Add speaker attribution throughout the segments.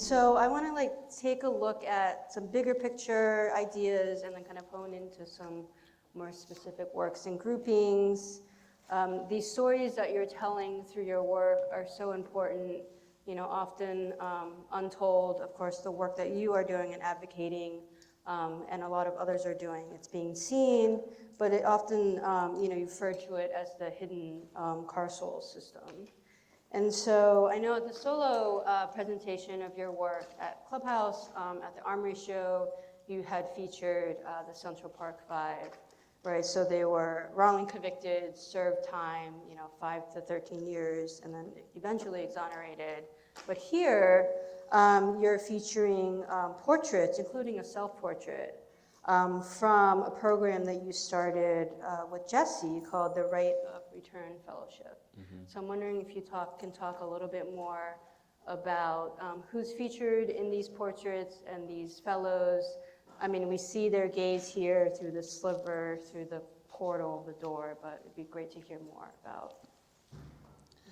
Speaker 1: So I want to like take a look at some bigger picture ideas and then kind of hone into some more specific works and groupings. These stories that you're telling through your work are so important, you know, often untold. Of course, the work that you are doing and advocating and a lot of others are doing, it's being seen, but it often, you know, you refer to it as the hidden carceral system. And so I know at the solo presentation of your work at Clubhouse, at the Armory Show, you had featured the Central Park Five, right? So they were wrongly convicted, served time, you know, 5 to 13 years, and then eventually exonerated. But here, you're featuring portraits, including a self-portrait, from a program that you started with Jesse called the Right of Return Fellowship. So I'm wondering if you can talk a little bit more about who's featured in these portraits and these fellows. I mean, we see their gaze here through the sliver, through the portal, the door, but it'd be great to hear more about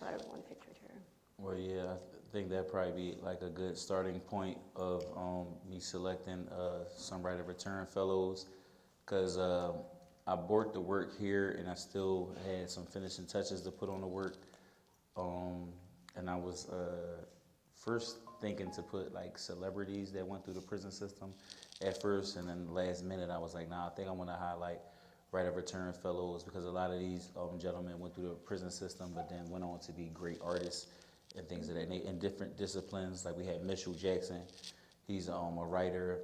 Speaker 1: everyone pictured here.
Speaker 2: Well, yeah, I think that'd probably be like a good starting point of me selecting some Right of Return fellows, because I bought the work here and I still had some finishing touches to put on the work. And I was first thinking to put like celebrities that went through the prison system at first, and then last minute I was like, nah, I think I want to highlight Right of Return fellows, because a lot of these gentlemen went through the prison system but then went on to be great artists and things of that nature in different disciplines. Like we had Mitchell Jackson, he's a writer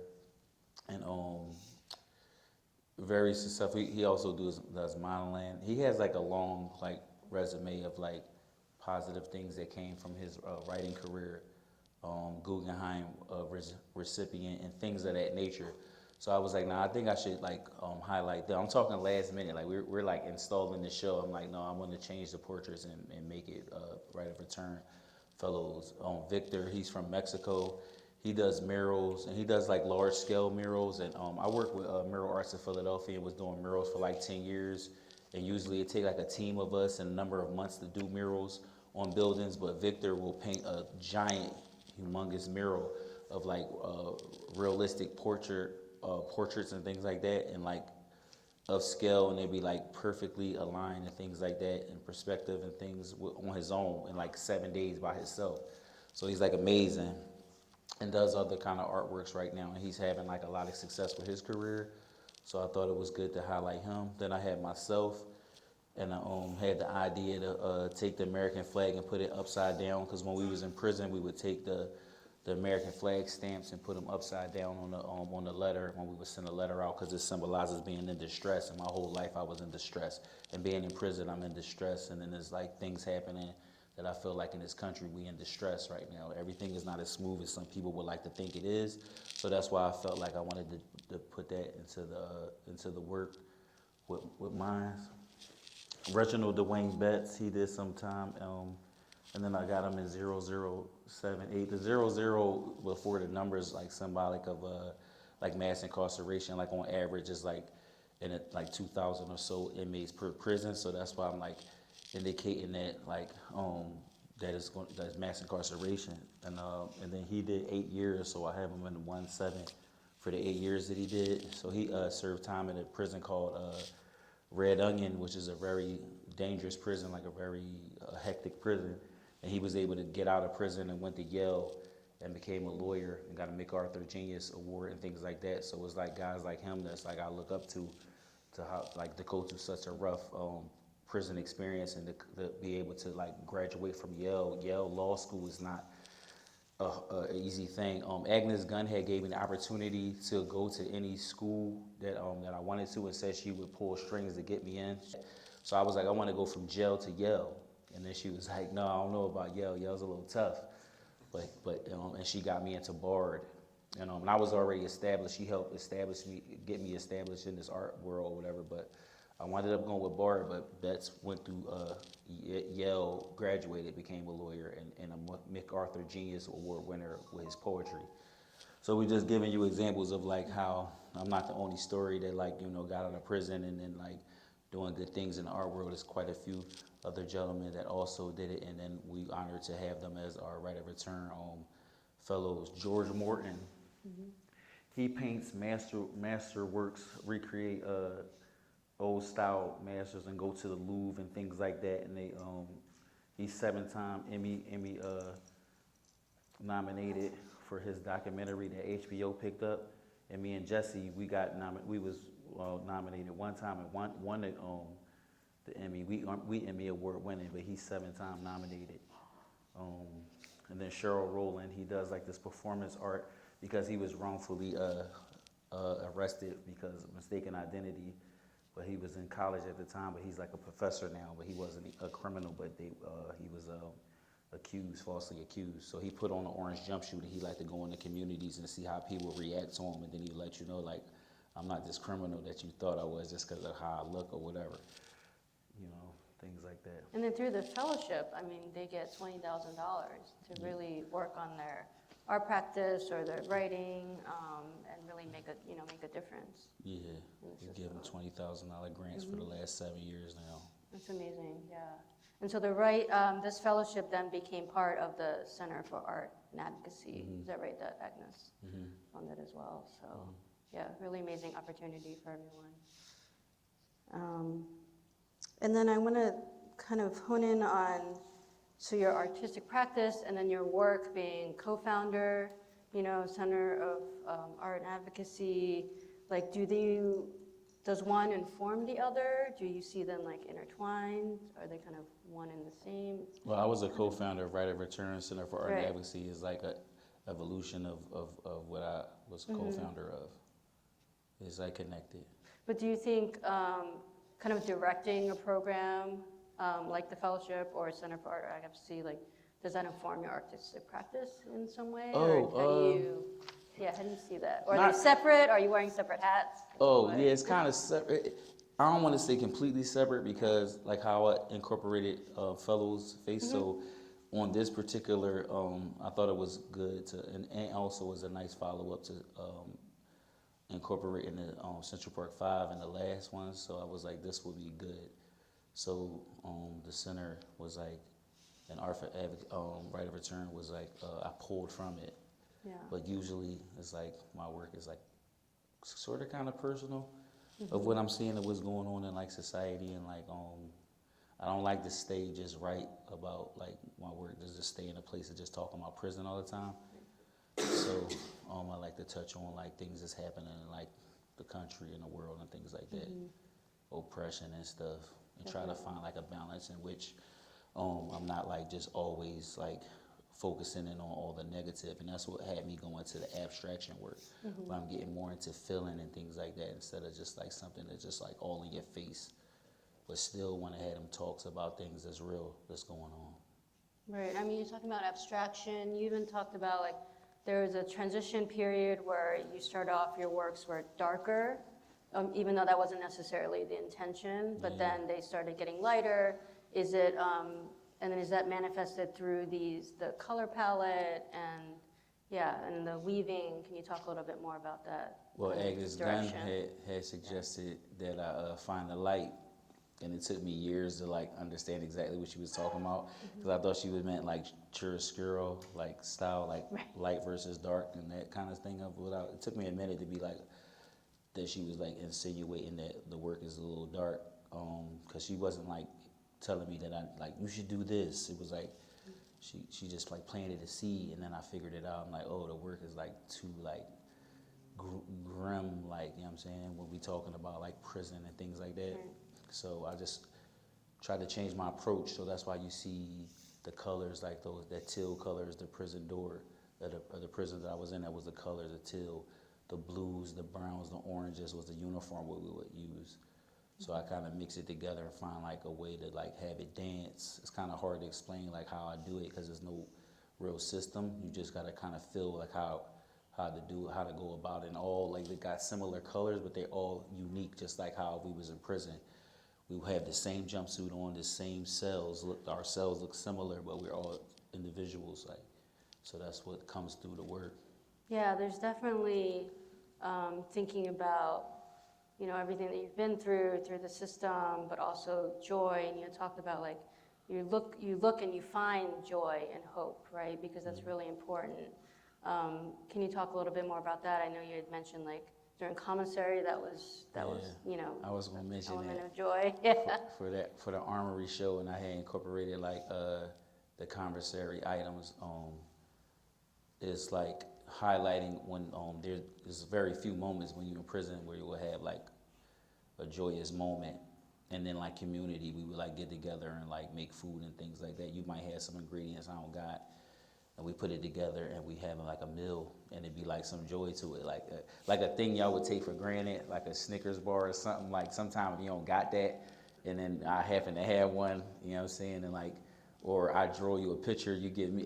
Speaker 2: and very successful. He also does modeling. He has like a long like resume of like positive things that came from his writing career, Guggenheim recipient and things of that nature. So I was like, nah, I think I should like highlight them. I'm talking last minute, like we're like installing the show. I'm like, no, I'm going to change the portraits and make it Right of Return fellows. Victor, he's from Mexico. He does murals, and he does like large scale murals. And I work with Mural Arts of Philadelphia and was doing murals for like 10 years. And usually it takes like a team of us and a number of months to do murals on buildings. But Victor will paint a giant, humongous mural of like realistic portraits and things like that, and like of scale, and they'd be like perfectly aligned and things like that, and perspective and things on his own in like 7 days by himself. So he's like amazing. And does other kind of artworks right now, and he's having like a lot of success with his career. So I thought it was good to highlight him. Then I had myself, and I had the idea to take the American flag and put it upside down, because when we was in prison, we would take the American flag stamps and put them upside down on the letter when we would send a letter out, because it symbolizes being in distress. And my whole life I was in distress, and being in prison I'm in distress, and then there's like things happening that I feel like in this country we in distress right now. Everything is not as smooth as some people would like to think it is. So that's why I felt like I wanted to put that into the work with mine. Reginald Dwayne Betts, he did some time, and then I got him in 0078. The 00 before the numbers like symbolic of like mass incarceration. Like on average is like in like 2,000 or so inmates per prison. So that's why I'm like indicating that like that's mass incarceration. And then he did 8 years, so I have him in 1-7 for the 8 years that he did. So he served time in a prison called Red Onion, which is a very dangerous prison, like a very hectic prison. And he was able to get out of prison and went to Yale and became a lawyer and got a MacArthur Genius Award and things like that. So it's like guys like him that's like I look up to how like to go through such a rough prison experience, and to be able to like graduate from Yale. Yale Law School is not an easy thing. Agnes Gunn had gave me the opportunity to go to any school that I wanted to, and said she would pull strings to get me in. So I was like, I want to go from jail to Yale. And then she was like, no, I don't know about Yale. Yale's a little tough. But and she got me into Bard. And I was already established. She helped get me established in this art world or whatever. But I wound up going with Bard, but Betts went through Yale, graduated, became a lawyer, and a MacArthur Genius Award winner with his poetry. So we're just giving you examples of like how I'm not the only story that like, got out of prison and then like doing good things in the art world. There's quite a few other gentlemen that also did it, and then we honored to have them as our Right of Return fellows. George Morton, he paints master works, recreate old style masters and go to the Louvre and things like that. And he's 7-time Emmy nominated for his documentary that HBO picked up. And me and Jesse, we was nominated one time and won the Emmy. We Emmy award winning, but he's 7-time nominated. And then Cheryl Rowland, he does like this performance art because he was wrongfully arrested because of mistaken identity. But he was in college at the time, but he's like a professor now, but he wasn't a criminal, but he was falsely accused. So he put on an orange jumpsuit and he liked to go into communities and see how people react to him, and then he let you know, like, I'm not this criminal that you thought I was just because of how I look or whatever, you know, things like that.
Speaker 1: And then through the fellowship, I mean, they get $20,000 to really work on their art practice or their writing, and really make a difference.
Speaker 2: Yeah, we give them $20,000 grants for the last 7 years now.
Speaker 1: That's amazing, yeah. And so this fellowship then became part of the Center for Art and Advocacy. Is that right, that Agnes funded as well? So, yeah, really amazing opportunity for everyone. And then I want to kind of hone in on, so your artistic practice and then your work being co-founder, Center of Art and Advocacy. Like, does one inform the other? Do you see them like intertwined? Are they kind of one and the same?
Speaker 2: Well, I was a co-founder of Right of Return Center for Art and Advocacy. Is like a evolution of what I was co-founder of. It's like connected.
Speaker 1: But do you think kind of directing a program like the fellowship or Center for Art and Advocacy, like, does that inform your artistic practice in some way? How do you see that? Or are they separate? Are you wearing separate hats?
Speaker 2: Yeah, it's kind of separate. I don't want to say completely separate because like how I incorporated fellows' face. So on this particular, I thought it was good and also was a nice follow-up to incorporating the Central Park 5 and the last one. So I was like, this will be good. So the center was like, an art for Right of Return was like, I pulled from it. Yeah. But usually it's like my work is like sort of kind of personal of what I'm seeing of what's going on in like society, and like I don't like to stay just write about like my work, just stay in a place of just talking about prison all the time. So I like to touch on like things that's happening in like the country and the world and things like that, oppression and stuff, and try to find like a balance in which I'm not like just always like focusing in on all the negative, and that's what had me going to the abstraction work, where I'm getting more into feeling and things like that instead of just like something that's just like all in your face, but still want to have them talks about things that's real, that's going on.
Speaker 1: Right, I mean, you're talking about abstraction, you even talked about like, there was a transition period where you start off, your works were darker, even though that wasn't necessarily the intention, but then they started getting lighter. Is it, and then is that manifested through the color palette and the weaving? Can you talk a little bit more about that?
Speaker 2: Well, Agnes Gunn had suggested that I find the light, and it took me years to like understand exactly what she was talking about, because I thought she was meant like chiaroscuro, like style, like light versus dark and that kind of thing. It took me a minute to be like, that she was like insinuating that the work is a little dark, because she wasn't like telling me that you should do this. It was like she just like planted a seed, and then I figured it out. I'm like, oh, the work is like too like grim, like, you know what I'm saying, when we talking about like prison and things like that. So I just tried to change my approach. So that's why you see the colors like those, that teal color is the prison door, the prison that I was in, that was the color, the teal. The blues, the browns, the oranges was the uniform what we would use. So I kind of mix it together and find like a way to like have it dance. It's kind of hard to explain like how I do it because there's no real system. You just got to kind of feel like how to do it, how to go about it. And all like they got similar colors, but they're all unique, just like how if we was in prison. We would have the same jumpsuit on, the same cells. Our cells look similar, but we're all individuals. Like, so that's what comes through the work. Yeah,
Speaker 1: there's definitely thinking about, everything that you've been through the system, but also joy. And you talked about like, you look and you find joy and hope, right? Because that's really important. Can you talk a little bit more about that? I know you had mentioned like during commissary that was you know,
Speaker 2: I was gonna mention
Speaker 1: element
Speaker 2: that
Speaker 1: of joy. Yeah.
Speaker 2: for the armory show, and I had incorporated like the commissary items. It's like highlighting when there's very few moments when you're in prison where you will have like a joyous moment, and then like community, we would like get together and like make food and things like that. You might have some ingredients I don't got, and we put it together and we having like a meal, and it'd be like some joy to it, like a thing y'all would take for granted, like a Snickers bar or something. Like sometimes you don't got that, and then I happen to have one, you know what I'm saying, and like, or I draw you a picture,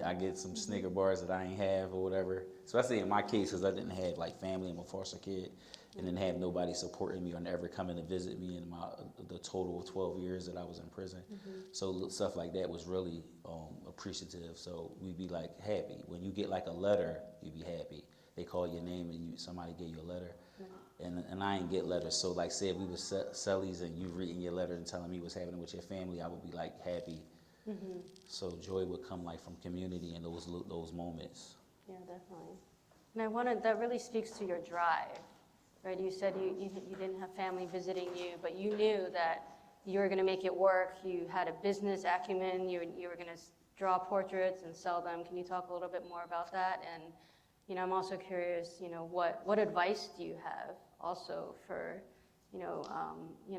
Speaker 2: I get some Snicker bars that I ain't have or whatever. Especially in my case, because I didn't have like family, I'm a foster kid, and didn't have nobody supporting me or never coming to visit me in the total of 12 years that I was in prison. So stuff like that was really appreciative. So we'd be like happy. When you get like a letter, you'd be happy. They call your name and somebody gave you a letter. And I ain't get letters. So like say if we was sellies and you reading your letter and telling me what's happening with your family, I would be like happy. So joy would come like from community and those moments.
Speaker 1: Yeah, definitely. And that really speaks to your drive, right? You said you didn't have family visiting you, but you knew that you were going to make it work. You had a business acumen. You were going to draw portraits and sell them. Can you talk a little bit more about that? And, you know, I'm also curious, you know, what advice do you have also for,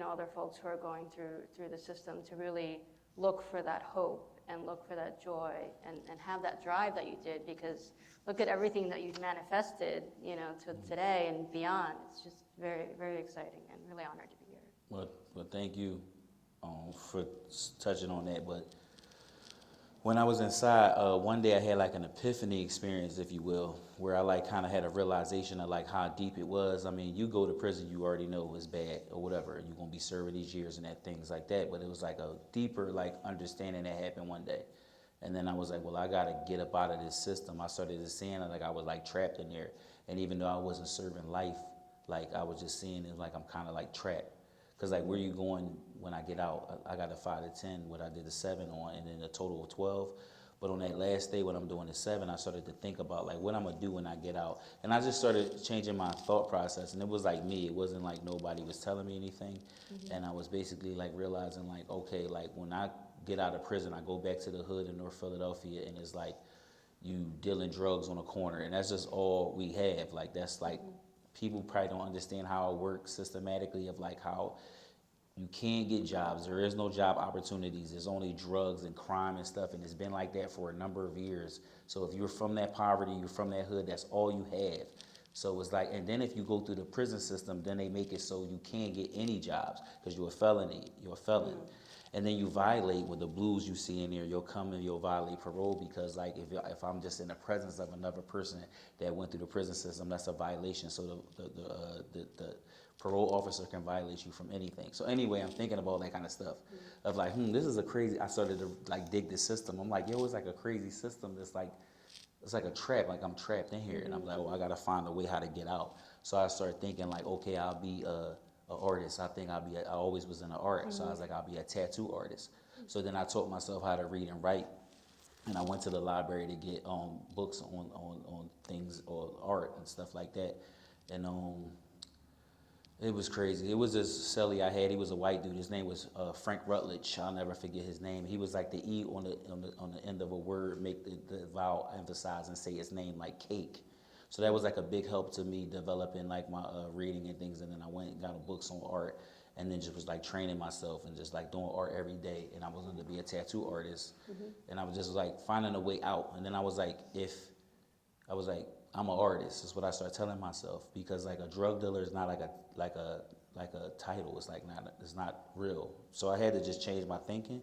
Speaker 1: other folks who are going through the system to really look for that hope and look for that joy and have that drive that you did, because look at everything that you've manifested, you know, to today and beyond. It's just very, very exciting and really honored to be here.
Speaker 2: Well, thank you for touching on that. But when I was inside, one day I had like an epiphany experience, if you will, where I like kind of had a realization of like how deep it was. I mean, you go to prison, you already know it's bad or whatever. You're going to be serving these years and that, things like that. But it was like a deeper like understanding that happened one day. And then I was like, well, I got to get up out of this system. I started to seeing like I was like trapped in there. And even though I wasn't serving life, like I was just seeing it like I'm kind of like trapped. Because like where you going when I get out? I got a 5 to 10, what I did a 7 on, and then a total of 12. But on that last day when I'm doing the 7, I started to think about like what I'm going to do when I get out. And I just started changing my thought process. And it was like me. It wasn't like nobody was telling me anything. And I was basically like realizing like, okay, like when I get out of prison, I go back to the hood in North Philadelphia, and it's like you dealing drugs on a corner. And that's just all we have. Like that's like, people probably don't understand how it works systematically, of like how you can't get jobs. There is no job opportunities. There's only drugs and crime and stuff, and it's been like that for a number of years. So if you're from that poverty, you're from that hood, that's all you have. So it's like, and then if you go through the prison system, then they make it so you can't get any jobs because you're a felon. And then you violate with the blues you see in there. You'll come and you'll violate parole because, like, if I'm just in the presence of another person that went through the prison system, that's a violation. So the parole officer can violate you from anything. So anyway, I'm thinking about that kind of stuff of like, this is a crazy. I started to like dig the system. I'm like, yo, it's like a crazy system. That's like, it's like a trap. Like I'm trapped in here, and I'm like, oh, I gotta find a way how to get out. So I started thinking like, okay, I'll be an artist. I always was in the art, so I was like, I'll be a tattoo artist. So then I taught myself how to read and write, and I went to the library to get books on things or art and stuff like that, and it was crazy. It was this celly I had. He was a white dude. His name was Frank Rutledge. I'll never forget his name. He was like the E on the end of a word, make the vowel emphasize and say his name like cake. So that was like a big help to me developing like my reading and things. And then I went and got books on art, and then just was like training myself and just like doing art every day. And I was going to be a tattoo artist, and I was just like finding a way out. And then I was like, I'm an artist. Is what I started telling myself, because like a drug dealer is not like a title. It's not real. So I had to just change my thinking,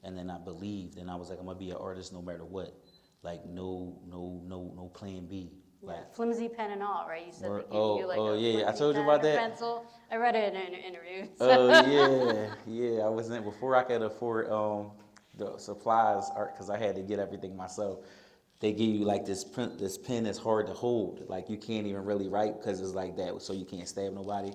Speaker 2: and then I believed, and I was like, I'm gonna be an artist no matter what. Like no plan B.
Speaker 1: Yeah,
Speaker 2: Like,
Speaker 1: flimsy pen and all, right? You said they gave you like
Speaker 2: yeah, I
Speaker 1: flimsy
Speaker 2: told you
Speaker 1: pen
Speaker 2: about
Speaker 1: or
Speaker 2: that.
Speaker 1: pencil. I read it in an interview.
Speaker 2: Yeah. I was in before I could afford the supplies, because I had to get everything myself. They give you like this pen that's hard to hold. Like you can't even really write because it's like that, so you can't stab nobody.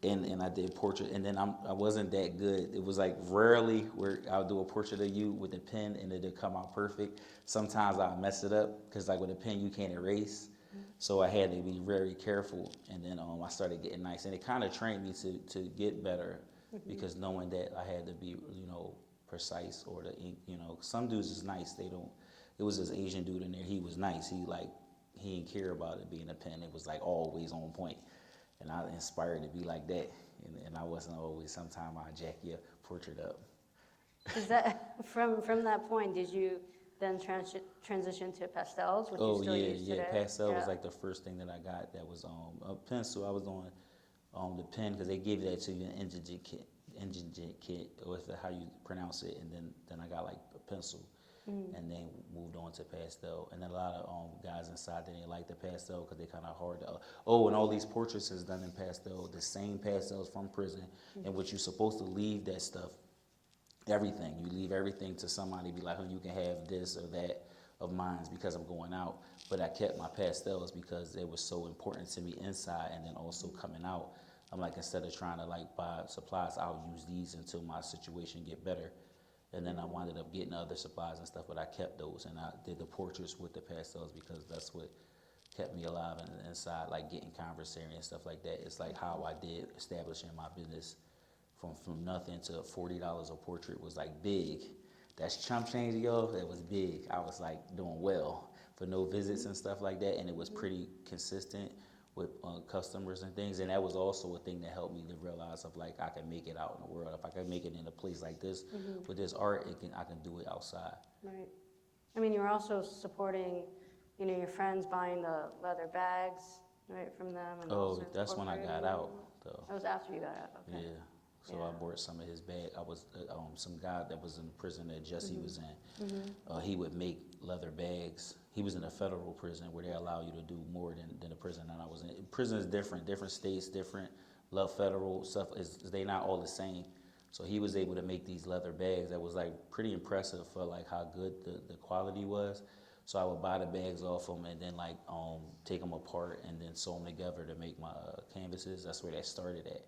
Speaker 2: and I did portrait, and then I wasn't that good. It was like rarely where I'll do a portrait of you with a pen and it'll come out perfect. Sometimes I'll mess it up because like with a pen you can't erase, so I had to be very careful. And then I started getting nice, and it kind of trained me to get better because knowing that I had to be precise, or the ink, some dudes is nice. They don't. It was this Asian dude in there. He was nice. He didn't care about it being a pen. It was like always on point. And I inspired to be like that, and I wasn't always. Sometimes I jack your portrait up.
Speaker 1: Is that from that point? Did you then transition to pastels, which you still use today?
Speaker 2: Pastel was like the first thing that I got. That was a pencil. I was on the pen because they gave that to you in indigent kit, or how you pronounce it, and then I got like a pencil. And then moved on to pastel. And then a lot of guys inside, they didn't like the pastel because they kind of hard to, and all these portraits is done in pastel, the same pastels from prison, and what you're supposed to leave that stuff, everything. You leave everything to somebody, be like, oh, you can have this or that of mine because I'm going out. But I kept my pastels because they were so important to me inside, and then also coming out. I'm like, instead of trying to like buy supplies, I'll use these until my situation get better. And then I wound up getting other supplies and stuff, but I kept those, and I did the portraits with the pastels because that's what kept me alive on the inside, like getting commissary and stuff like that. It's like how I did establishing my business from nothing to $40 a portrait was like big. That's chump change, yo. That was big. I was like doing well for no visits and stuff like that, and it was pretty consistent with customers and things, and that was also a thing that helped me to realize of like I can make it out in the world. If I can make it in a place like this with this art, I can do it outside.
Speaker 1: Right. I mean, you were also supporting, your friends buying the leather bags, right, from them. And
Speaker 2: that's when I got out, though.
Speaker 1: That was after you got out. Okay.
Speaker 2: Yeah. So I bought some of his bag. I was some guy that was in prison that Jesse was in. He would make leather bags. He was in a federal prison where they allow you to do more than the prison that I was in. Prison is different states, different. Love federal stuff they not all the same. So he was able to make these leather bags that was like pretty impressive for like how good the quality was. So I would buy the bags off him and then like take them apart and then sew them together to make my canvases. That's where that started at.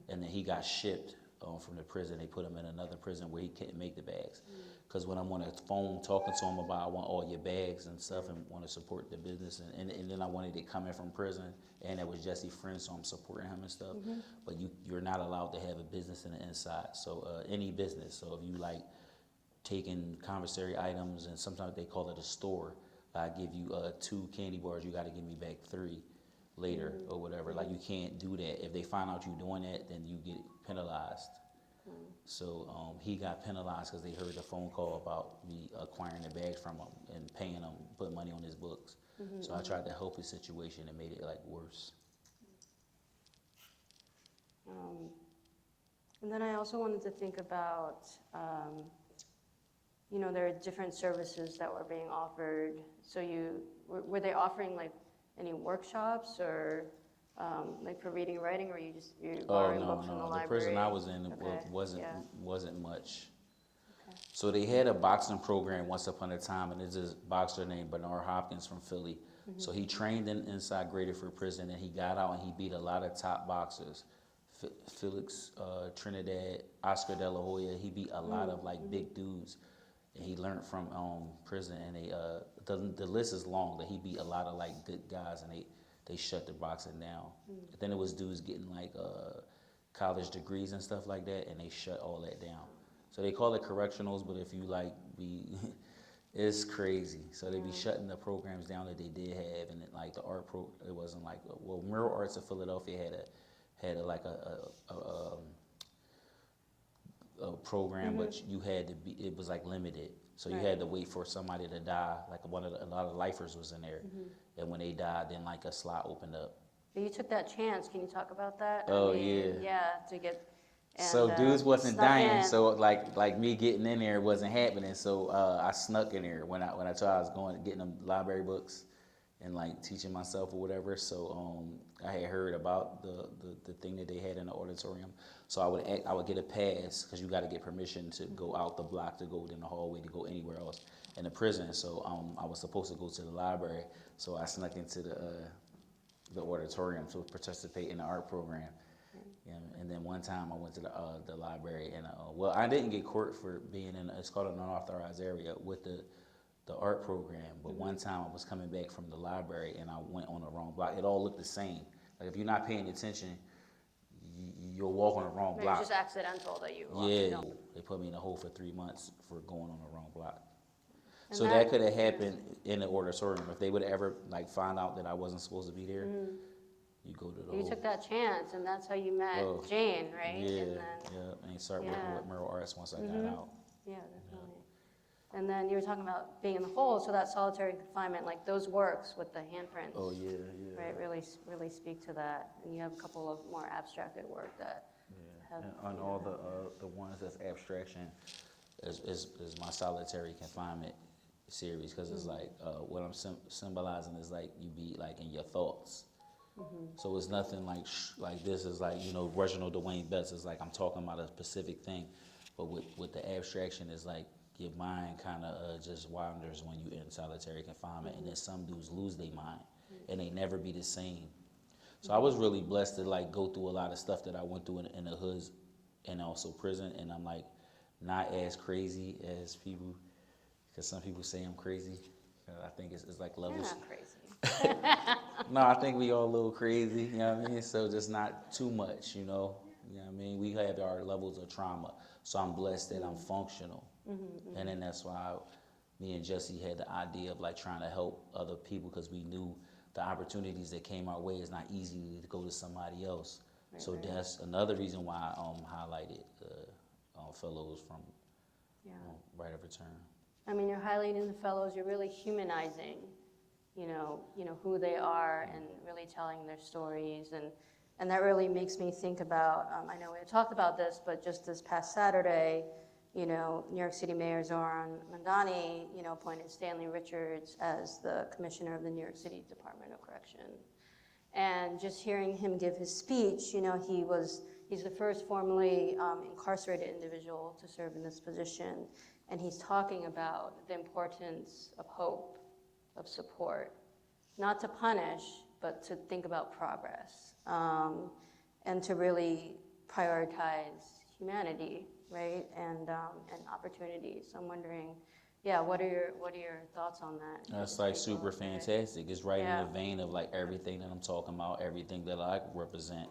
Speaker 2: And then he got shipped from the prison. They put him in another prison where he couldn't make the bags. Because when I'm on the phone talking to him about I want all your bags and stuff and want to support the business, and then I wanted it coming from prison, and it was Jesse's friend, so I'm supporting him and stuff. But you're not allowed to have a business in the inside. So any business. So if you like taking commissary items, and sometimes they call it a store, I give you 2 candy bars, you got to give me back 3 later or whatever. Like you can't do that. If they find out you doing that, then you get penalized. So he got penalized because they heard the phone call about me acquiring the bags from him and paying him, putting money on his books. So I tried to help his situation and made it like worse.
Speaker 1: And then I also wanted to think about, there are different services that were being offered. So were they offering like any workshops or like for reading and writing, or you're borrowing books from the library?
Speaker 2: The prison I was in wasn't much. Okay. So they had a boxing program once upon a time, and there's this boxer named Bernard Hopkins from Philly. So he trained inside Greater Prison, and he got out and he beat a lot of top boxers. Felix Trinidad, Oscar De La Hoya. He beat a lot of like big dudes, and he learned from prison. And the list is long. That he beat a lot of like good guys, and they shut the boxing down. Then it was dudes getting like college degrees and stuff like that, and they shut all that down. So they call it correctionals, but if you like it's crazy. So they be shutting the programs down that they did have, and like the art it wasn't like Mural Arts of Philadelphia had a program, but you had to be. It was like limited. So you had to wait for somebody to die. Like a lot of lifers was in there, and when they died, then like a slot opened up.
Speaker 1: But you took that chance. Can you talk about that?
Speaker 2: Yeah,
Speaker 1: to get. And,
Speaker 2: so dudes wasn't dying.
Speaker 1: In.
Speaker 2: So like me getting in there wasn't happening. So I snuck in there when I thought I was going getting them library books and like teaching myself or whatever. So I had heard about the thing that they had in the auditorium. So I would get a pass because you got to get permission to go out the block, to go in the hallway, to go anywhere else in the prison. So I was supposed to go to the library. So I snuck into the auditorium to participate in the art program. Yeah, and then one time I went to the library and well, I didn't get court for being in it's called an unauthorized area with the art program. But one time I was coming back from the library and I went on the wrong block. It all looked the same. Like if you're not paying attention, you'll walk on the wrong
Speaker 1: Maybe
Speaker 2: block.
Speaker 1: it's just accidental that you
Speaker 2: Yeah, they put me in a hole for 3 months for going on the wrong block.
Speaker 1: And
Speaker 2: So that could have happened in the auditorium. If they would have ever like find out that I wasn't supposed to be there, you go to the
Speaker 1: You
Speaker 2: hole.
Speaker 1: took that chance, and that's how you met
Speaker 2: Oh,
Speaker 1: Jane, right?
Speaker 2: Yeah,
Speaker 1: And then,
Speaker 2: and he started working with mural arts once I got out.
Speaker 1: yeah, definitely. And then you were talking about being in the hole, so that solitary confinement, like those works with the handprints.
Speaker 2: Oh yeah.
Speaker 1: Right, really speak to that. And you have a couple of more abstracted work that have.
Speaker 2: And on all the ones that's abstraction is my solitary confinement series, because it's like what I'm symbolizing is like you be like in your thoughts. So it's nothing like this is like, you know, Reginald Dwayne Betts is like I'm talking about a specific thing, but with the abstraction is like your mind kind of just wanders when you in solitary confinement, and then some dudes lose their mind and they never be the same. So I was really blessed to like go through a lot of stuff that I went through in the hoods and also prison, and I'm like not as crazy as people, because some people say I'm crazy. I think it's like levels.
Speaker 1: You're not crazy.
Speaker 2: No, I think we all a little crazy, you know what I mean? So just not too much, you know? You know what I mean? We have our levels of trauma, so I'm blessed that I'm functional. And then that's why me and Jesse had the idea of like trying to help other people, because we knew the opportunities that came our way is not easy to go to somebody else. So that's another reason why I highlighted fellows from Right of Return.
Speaker 1: I mean, you're highlighting the fellows, you're really humanizing, you know who they are, and really telling their stories, and that really makes me think about, I know we had talked about this, but just this past Saturday, you know, New York City Mayor Zohran Mamdani, you know, appointed Stanley Richards as the commissioner of the New York City Department of Correction. And just hearing him give his speech, you know, he's the first formerly incarcerated individual to serve in this position. And he's talking about the importance of hope, of support, not to punish, but to think about progress, and to really prioritize humanity, right, and opportunities. So I'm wondering, what are your thoughts on that?
Speaker 2: That's like super fantastic. It's right in the vein of like everything that I'm talking about, everything that I represent.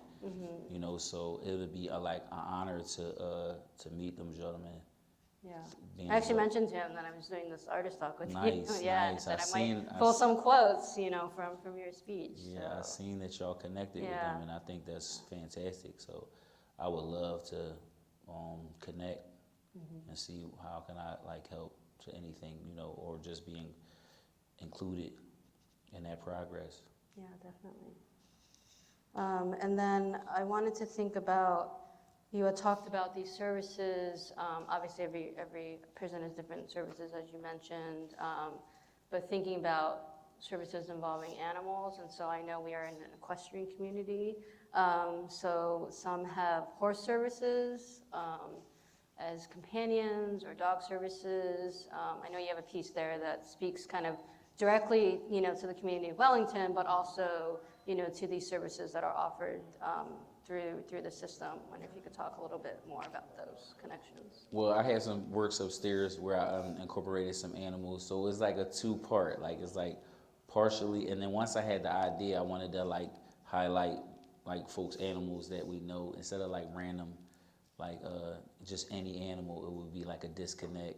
Speaker 2: You know, so it would be like an honor to meet them gentlemen.
Speaker 1: Yeah, I actually mentioned to him that I was doing this artist talk with you.
Speaker 2: Nice.
Speaker 1: That I might pull some quotes, you know, from your speech.
Speaker 2: Yeah,
Speaker 1: so.
Speaker 2: I seen that y'all connected with them, and I think that's fantastic. So I would love to connect and see how can I like help to anything, you know, or just being included in that progress.
Speaker 1: Yeah, definitely. And then I wanted to think about, you had talked about these services. Obviously, every prison has different services, as you mentioned, but thinking about services involving animals, and so I know we are in an equestrian community, so some have horse services as companions, or dog services. I know you have a piece there that speaks kind of directly, you know, to the community of Wellington, but also, you know, to these services that are offered through the system. I wonder if you could talk a little bit more about those connections.
Speaker 2: Well, I had some works upstairs where I incorporated some animals, so it's like a two-part. Like it's like partially, and then once I had the idea, I wanted to like highlight like folks' animals that we know instead of like random, like just any animal. It would be like a disconnect.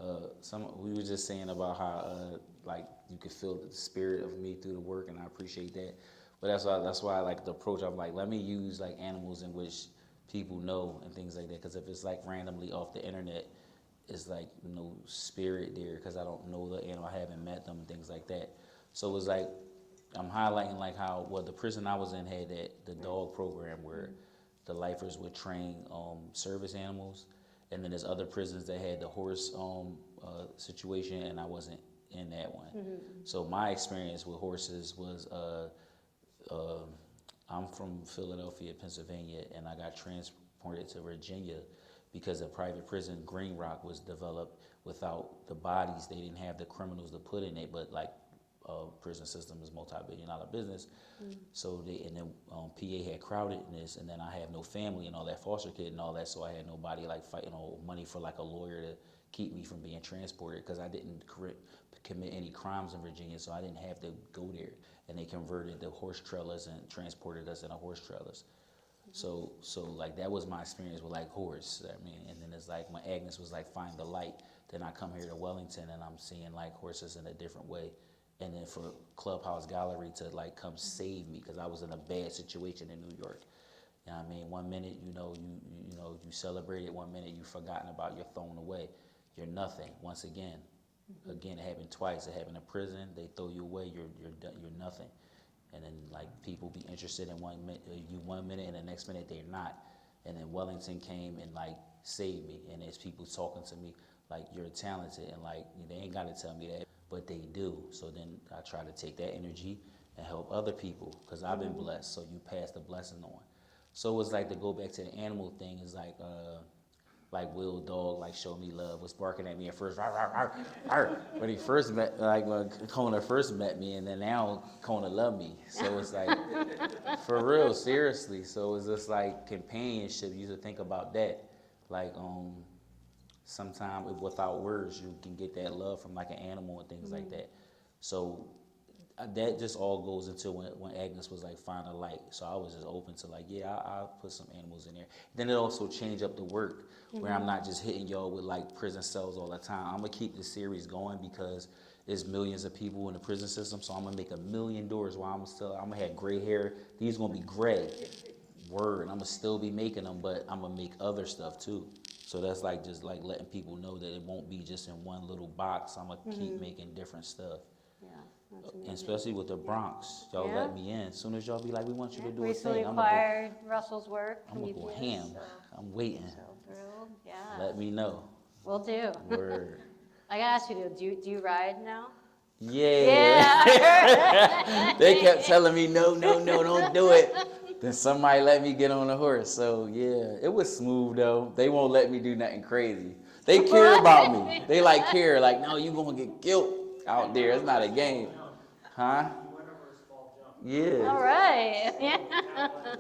Speaker 2: We were just saying about how like you could feel the spirit of me through the work, and I appreciate that. But that's why I like the approach. I'm like, let me use like animals in which people know and things like that. Because if it's like randomly off the internet, it's like no spirit there because I don't know the animal, I haven't met them and things like that. So it was like I'm highlighting like how the prison I was in had the dog program where the lifers would train service animals, and then there's other prisons that had the horse situation, and I wasn't in that one. So my experience with horses was. I'm from Philadelphia, Pennsylvania, and I got transported to Virginia because a private prison, Green Rock, was developed without the bodies. They didn't have the criminals to put in it, but like prison system is multi-billion-dollar business. So and then PA had crowdedness, and then I have no family and all that, foster kid and all that, so I had nobody like fighting money for like a lawyer to keep me from being transported, because I didn't commit any crimes in Virginia, so I didn't have to go there. And they converted the horse trailers and transported us in a horse trailers. So like that was my experience with like horse. I mean, and then it's like when Agnes was like find the light, then I come here to Wellington and I'm seeing like horses in a different way. And then for Clubhouse Gallery to like come save me, because I was in a bad situation in New York. You know what I mean? One minute, you celebrated, one minute you've forgotten about, you're thrown away. You're nothing. Once again. Again, it happened twice. It happened in prison. They throw you away. You're nothing. And then like people be interested in one minute, and the next minute they're not. And then Wellington came and like saved me. And there's people talking to me like, you're talented, and like they ain't got to tell me that, but they do. So then I try to take that energy and help other people, because I've been blessed. So you pass the blessing on. So it's like, to go back to the animal thing, is like Will Dog, like Show Me Love, was barking at me at first, rawr, rawr, rawr, rawr. When he first met, like when Kona first met me, and then now Kona loved me. So it's like, for real, seriously. So it's just like companionship. You used to think about that. Like, sometimes without words, you can get that love from like an animal and things like that. So that just all goes into when Agnes was like, find a light. So I was just open to like, yeah, I'll put some animals in there. Then it also changed up the work, where I'm not just hitting y'all with like prison cells all the time. I'm gonna keep this series going, because there's millions of people in the prison system. So I'm gonna make $1 million while I'm gonna have gray hair. These gonna be gray. Word, I'm gonna still be making them, but I'm gonna make other stuff too. So that's like just like letting people know that it won't be just in one little box. I'm gonna keep making different stuff. Yeah. And especially with the Bronx, y'all let me in. As soon as y'all be like, we want you to do a thing,
Speaker 1: recently acquired Russell's work.
Speaker 2: I'm gonna go ham. So I'm waiting.
Speaker 1: So thrilled. Yeah.
Speaker 2: Let me know.
Speaker 1: Will do.
Speaker 2: Word.
Speaker 1: I gotta ask you, do you ride now?
Speaker 2: Yeah. They kept telling me, no, don't do it. Then somebody let me get on a horse. So yeah, it was smooth though. They won't let me do nothing crazy. They care about me. They like care. Like, no, you gonna get killed out there. It's not a game. Huh? Yeah.
Speaker 1: All right. Yeah.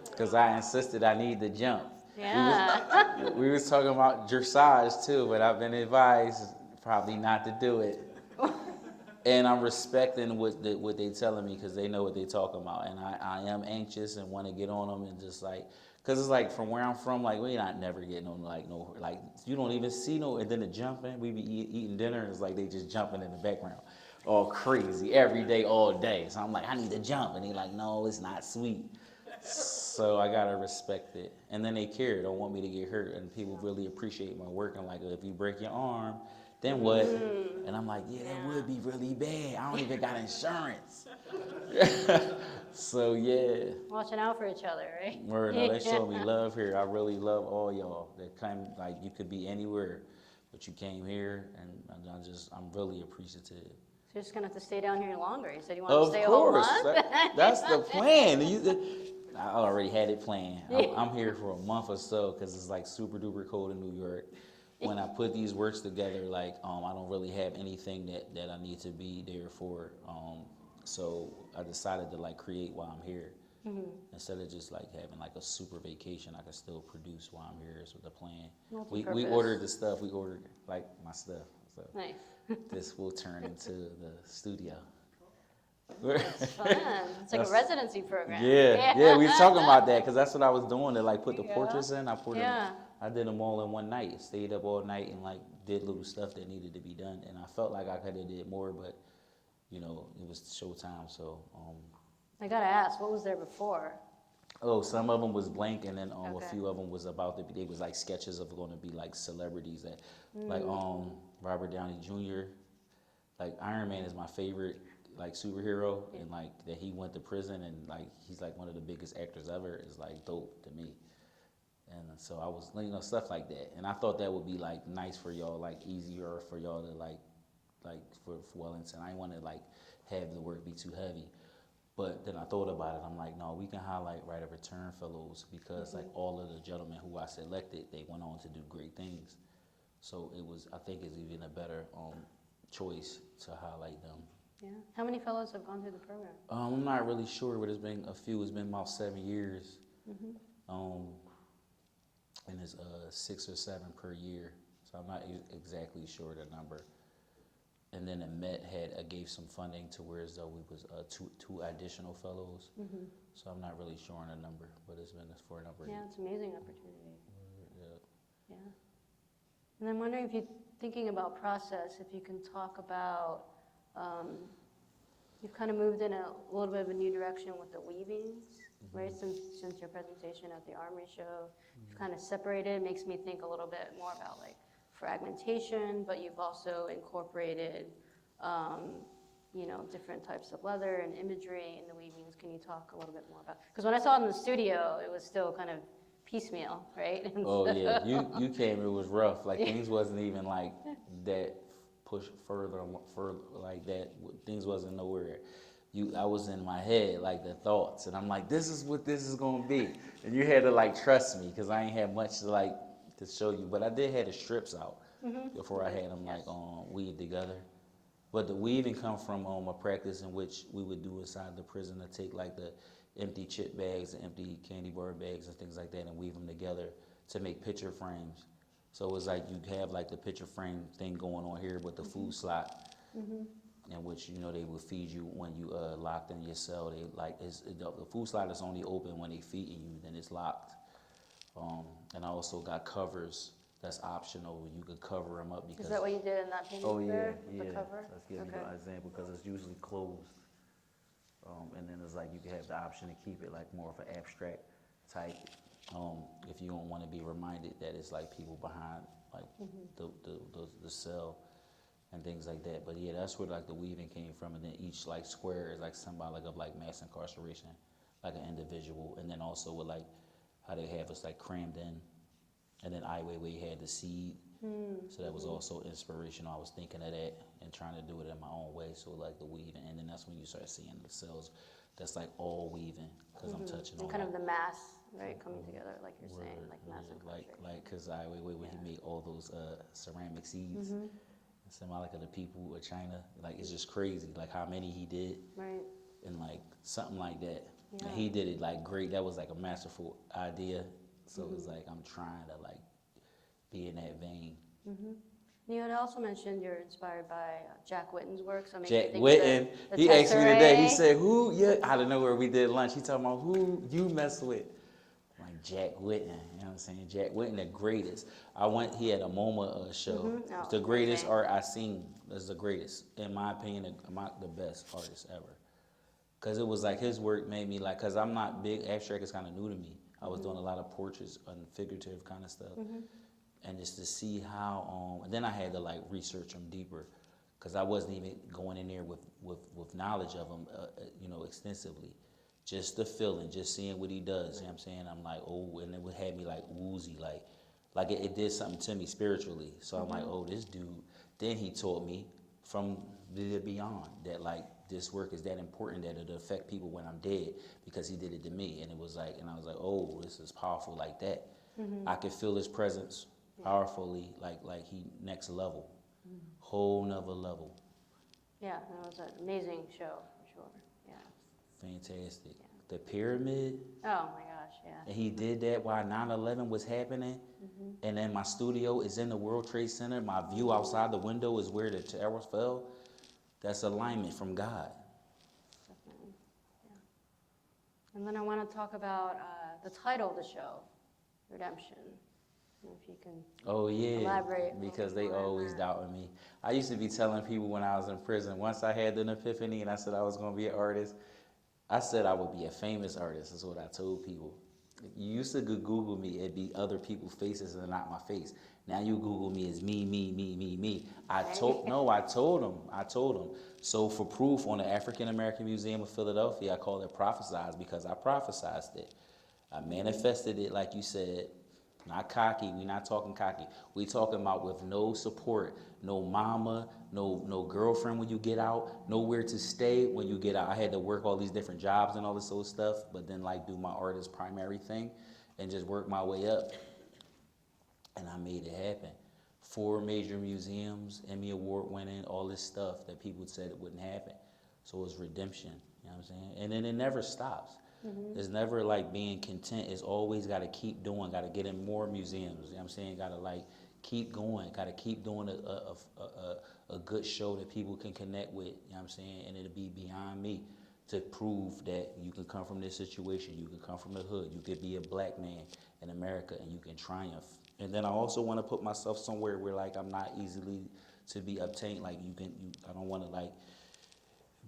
Speaker 2: Because I insisted I need to jump.
Speaker 1: Yeah.
Speaker 2: We was talking about dressage too, but I've been advised probably not to do it. And I'm respecting what they telling me, because they know what they talking about. And I am anxious and want to get on them, and just like, because it's like from where I'm from, like we're not never getting on like you don't even see no, and then the jumping, we be eating dinner, and it's like they just jumping in the background. All crazy, every day, all day. So I'm like, I need to jump. And they like, no, it's not sweet. So I gotta respect it. And then they care, don't want me to get hurt. And people really appreciate my work. And like, if you break your arm, then what? And I'm like, yeah, that would be really bad. I don't even got insurance. So yeah.
Speaker 1: Watching out for each other, right?
Speaker 2: Word, no, they show me love here. I really love all y'all. That come, like, you could be anywhere, but you came here, and I'm really appreciative.
Speaker 1: So you're just gonna have to stay down here longer. You said you want to stay a whole month? Of course,
Speaker 2: that's the plan. I already had it planned. I'm here for a month or so, because it's like super duper cold in New York. When I put these works together, like I don't really have anything that I need to be there for. So I decided to like create while I'm here. Instead of just like having like a super vacation, I can still produce while I'm here. So the plan. We ordered the stuff. We ordered like my stuff. So
Speaker 1: nice.
Speaker 2: This will turn into the studio.
Speaker 1: It's fun. It's like a residency program.
Speaker 2: Yeah. We was talking about that, because that's what I was doing, to like put the portraits in. I did them all in one night. Stayed up all night and like did little stuff that needed to be done. And I felt like I could have did more, but it was showtime. So
Speaker 1: I gotta ask, what was there before?
Speaker 2: Oh, some of them was blank, and then a few of them was they was like sketches of going to be like celebrities that, like Robert Downey Jr. Like Iron Man is my favorite like superhero, and like that he went to prison, and like he's like one of the biggest actors ever, is like dope to me. And so I was, stuff like that, and I thought that would be like nice for y'all, like easier for y'all to like for Wellington. I didn't want to like have the work be too heavy. But then I thought about it. I'm like, no, we can highlight Right of Return fellows, because like all of the gentlemen who I selected, they went on to do great things. So I think it's even a better choice to highlight them.
Speaker 1: Yeah. How many fellows have gone through the program?
Speaker 2: I'm not really sure, but it's been a few. It's been about 7 years. And it's 6 or 7 per year. So I'm not exactly sure the number. And then the Met gave some funding to where as though we was two additional fellows. So I'm not really sure on the number, but it's been for a number of years.
Speaker 1: Yeah, it's an amazing opportunity.
Speaker 2: Yeah.
Speaker 1: Yeah. And I'm wondering if you're thinking about process, if you can talk about, you've kind of moved in a little bit of a new direction with the weavings, right? Since your presentation at the Armory Show, you've kind of separated. It makes me think a little bit more about like fragmentation, but you've also incorporated, different types of leather and imagery in the weavings. Can you talk a little bit more about? Because when I saw it in the studio, it was still kind of piecemeal, right?
Speaker 2: Oh yeah, you came. It was rough. Like things wasn't even like that. Pushed further like that. Things wasn't nowhere. I was in my head like the thoughts, and I'm like, this is what this is gonna be, and you had to like trust me because I ain't had much to show you, but I did have the strips out before I had them like weaved together. But the weaving come from a practice in which we would do inside the prison to take like the empty chip bags and empty candy bar bags and things like that and weave them together to make picture frames. So it was like you have like the picture frame thing going on here with the food slot, in which they would feed you when you locked in your cell. They the food slot is only open when they feeding you, then it's locked. And I also got covers that's optional. You could cover them up because.
Speaker 1: Is that what you did in that painting?
Speaker 2: Oh yeah,
Speaker 1: there,
Speaker 2: yeah.
Speaker 1: the cover?
Speaker 2: Let's give you an example because it's usually closed. And then it's like you can have the option to keep it like more of an abstract type. If you don't want to be reminded that it's like people behind like the cell and things like that. But yeah, that's where like the weaving came from. And then each like square is like symbolic of like mass incarceration, like an individual. And then also with like how they have us like crammed in. And then Ai Weiwei had the seed. So that was also inspirational. I was thinking of that and trying to do it in my own way. So like the weaving, and then that's when you start seeing the cells. That's like all weaving because I'm touching on
Speaker 1: kind of the mass, right, coming together, like you're saying, like mass incarceration.
Speaker 2: Like because Ai Weiwei when he made all those ceramic seeds, symbolic of the people of China. Like it's just crazy, like how many he did,
Speaker 1: right?
Speaker 2: And like something like that.
Speaker 1: Yeah.
Speaker 2: And he did it like great. That was like a masterful idea. So it's like I'm trying to like be in that vein.
Speaker 1: You had also mentioned you're inspired by Jack Whitten's work. So
Speaker 2: Jack Whitten, he asked me today, he said, who, out of nowhere we did lunch, he talking about who you mess with. I'm like, Jack Whitten, you know what I'm saying? Jack Whitten, the greatest. He had a MoMA show. It's the greatest art I've seen. It's the greatest, in my opinion, the best artist ever. Because it was like his work made me like, because I'm not big, abstract is kind of new to me. I was doing a lot of portraits and figurative kind of stuff. And just to see how, and then I had to like research them deeper because I wasn't even going in there with knowledge of him, extensively. Just the feeling, just seeing what he does, you know what I'm saying? I'm like, oh, and it would have me like woozy, like it did something to me spiritually. So I'm like, oh, this dude. Then he taught me from the beyond that like this work is that important that it'll affect people when I'm dead because he did it to me. And it was like, and I was like, oh, this is powerful like that. I could feel his presence powerfully, like he next level, whole nother level.
Speaker 1: Yeah, that was an amazing show for sure. Yeah.
Speaker 2: Fantastic. Yeah. The pyramid.
Speaker 1: Oh my gosh, yeah.
Speaker 2: And he did that while 9/11 was happening. And then my studio is in the World Trade Center. My view outside the window is where the towers fell. That's alignment from God.
Speaker 1: Definitely. Yeah. And then I want to talk about the title of the show, Redemption. If you can elaborate.
Speaker 2: Because they always doubted me. I used to be telling people when I was in prison, once I had an epiphany and I said I was going to be an artist, I said I would be a famous artist. That's what I told people. You used to Google me, it'd be other people's faces and not my face. Now you Google me, it's me. I told them. So for proof, on the African American Museum of Philadelphia, I call it prophesized because I prophesized it. I manifested it like you said. Not cocky, we not talking cocky. We talking about with no support, no mama, no girlfriend when you get out, nowhere to stay when you get out. I had to work all these different jobs and all this old stuff, but then like do my art as primary thing and just work my way up. And I made it happen. 4 major museums, Emmy Award winning, all this stuff that people said it wouldn't happen. So it's redemption, you know what I'm saying? And then it never stops. It's never like being content. It's always got to keep doing, got to get in more museums, you know what I'm saying? Got to like keep going, got to keep doing a good show that people can connect with, you know what I'm saying? And it'll be beyond me to prove that you can come from this situation, you can come from the hood, you could be a black man in America and you can triumph. And then I also want to put myself somewhere where like I'm not easily to be obtained. Like I don't want to like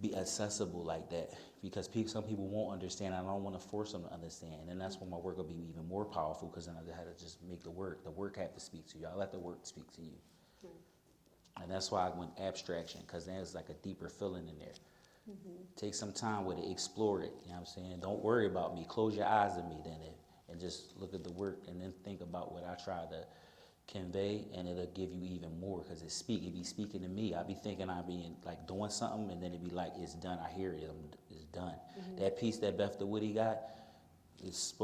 Speaker 2: be accessible like that because some people won't understand. I don't want to force them to understand. And that's when my work will be even more powerful because then I had to just make the work have to speak to you. I let the work speak to you. And that's why I went abstraction because then it's like a deeper feeling in there. Take some time with it, explore it, you know what I'm saying? Don't worry about me, close your eyes to me then and just look at the work and then think about what I try to convey and it'll give you even more because it be speaking to me. I be thinking I be like doing something and then it be like, it's done, I hear it, it's done. That piece that Beth DeWitty got,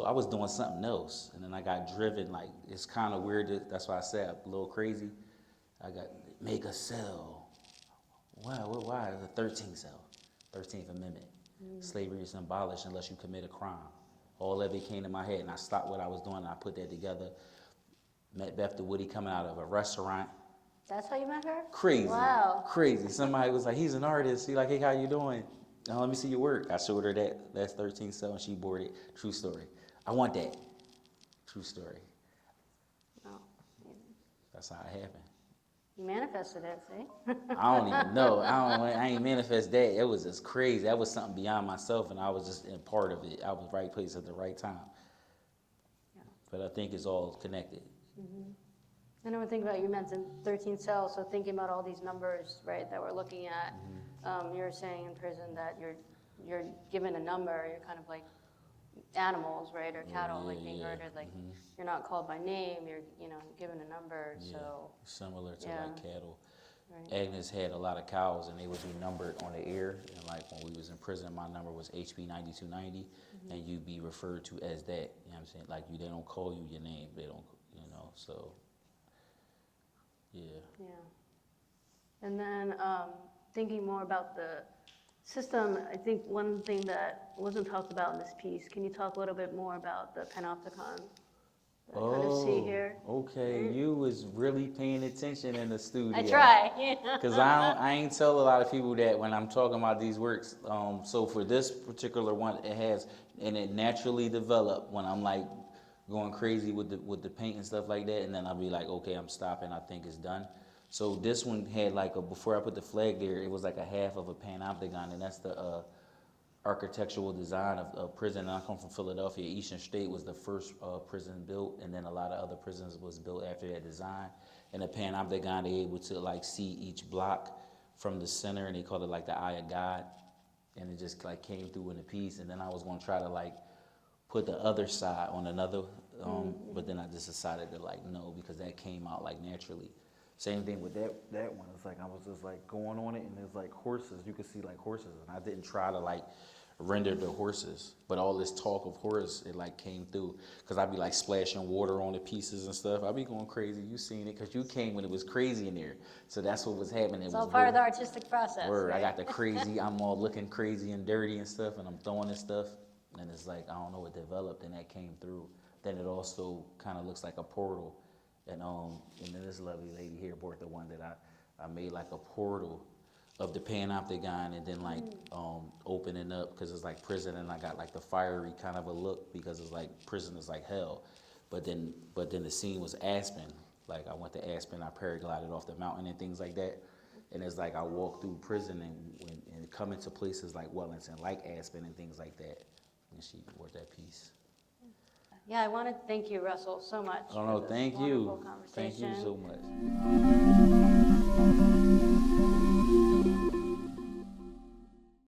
Speaker 2: I was doing something else and then I got driven, like it's kind of weird, that's why I said a little crazy. I got, make a cell. Why? The 13th cell. 13th Amendment. Slavery is abolished unless you commit a crime. All of it came to my head and I stopped what I was doing and I put that together. Met Beth DeWitty coming out of a restaurant.
Speaker 1: That's how you met her?
Speaker 2: Crazy.
Speaker 1: Wow.
Speaker 2: Crazy. Somebody was like, he's an artist. He like, hey, how you doing? Now let me see your work. I showed her that's 13th cell and she bought it. True story. I want that. True story.
Speaker 1: Oh.
Speaker 2: That's how it happened.
Speaker 1: You manifested it, see?
Speaker 2: I don't even know. I ain't manifest that. It was just crazy. That was something beyond myself, and I was just in part of it. I was right place at the right time.
Speaker 1: Yeah.
Speaker 2: But I think it's all connected.
Speaker 1: And I would think about, you mentioned 13 cells, so thinking about all these numbers, right, that we're looking at. You were saying in prison that you're given a number, you're kind of like animals, right, or cattle, like being murdered, like you're not called by name, you're given a number, so.
Speaker 2: Similar to
Speaker 1: Yeah.
Speaker 2: like cattle.
Speaker 1: Right.
Speaker 2: Agnes had a lot of cows and they would be numbered on the air. And like when we was in prison, my number was HP 9290 and you'd be referred to as that. You know what I'm saying? Like they don't call you your name, they don't, so yeah.
Speaker 1: Yeah. And then thinking more about the system, I think one thing that wasn't talked about in this piece, can you talk a little bit more about the panopticon that I kind of see here?
Speaker 2: Okay. You was really paying attention in the studio.
Speaker 1: I try, yeah.
Speaker 2: Because I ain't tell a lot of people that when I'm talking about these works. So for this particular one, it naturally developed when I'm like going crazy with the paint and stuff like that, and then I'll be like, okay, I'm stopping. I think it's done. So this one had like before I put the flag there, it was like a half of a panopticon, and that's the architectural design of prison. And I come from Philadelphia. Eastern State was the first prison built, and then a lot of other prisons was built after that design. And the panopticon, they able to like see each block from the center, and they called it like the eye of God, and it just like came through in a piece. And then I was gonna try to like put the other side on another, but then I just decided to like no, because that came out like naturally. Same thing with that one. It's like I was just like going on it, and there's like horses. You could see like horses, and I didn't try to like render the horses, but all this talk of horse, it like came through, because I'd be like splashing water on the pieces and stuff. I'd be going crazy. You seen it, because you came when it was crazy in there. So that's what was happening.
Speaker 1: It's all part of the artistic process.
Speaker 2: Word.
Speaker 1: Right?
Speaker 2: I got the crazy, I'm all looking crazy and dirty and stuff, and I'm throwing this stuff, and it's like, I don't know, it developed, and that came through. Then it also kind of looks like a portal. And then this lovely lady here bought the one that I made like a portal of the panopticon, and then like opening up, because it's like prison, and I got like the fiery kind of a look, because it's like prison is like hell. But then the scene was Aspen. Like I went to Aspen, I paraglided off the mountain and things like that. And it's like I walked through prison and come into places like Wellington, like Aspen and things like that. And she bought that piece.
Speaker 1: Yeah, I want to thank you, Russell, so much.
Speaker 2: Oh no, thank you.
Speaker 1: Wonderful conversation.
Speaker 2: Thank you so much.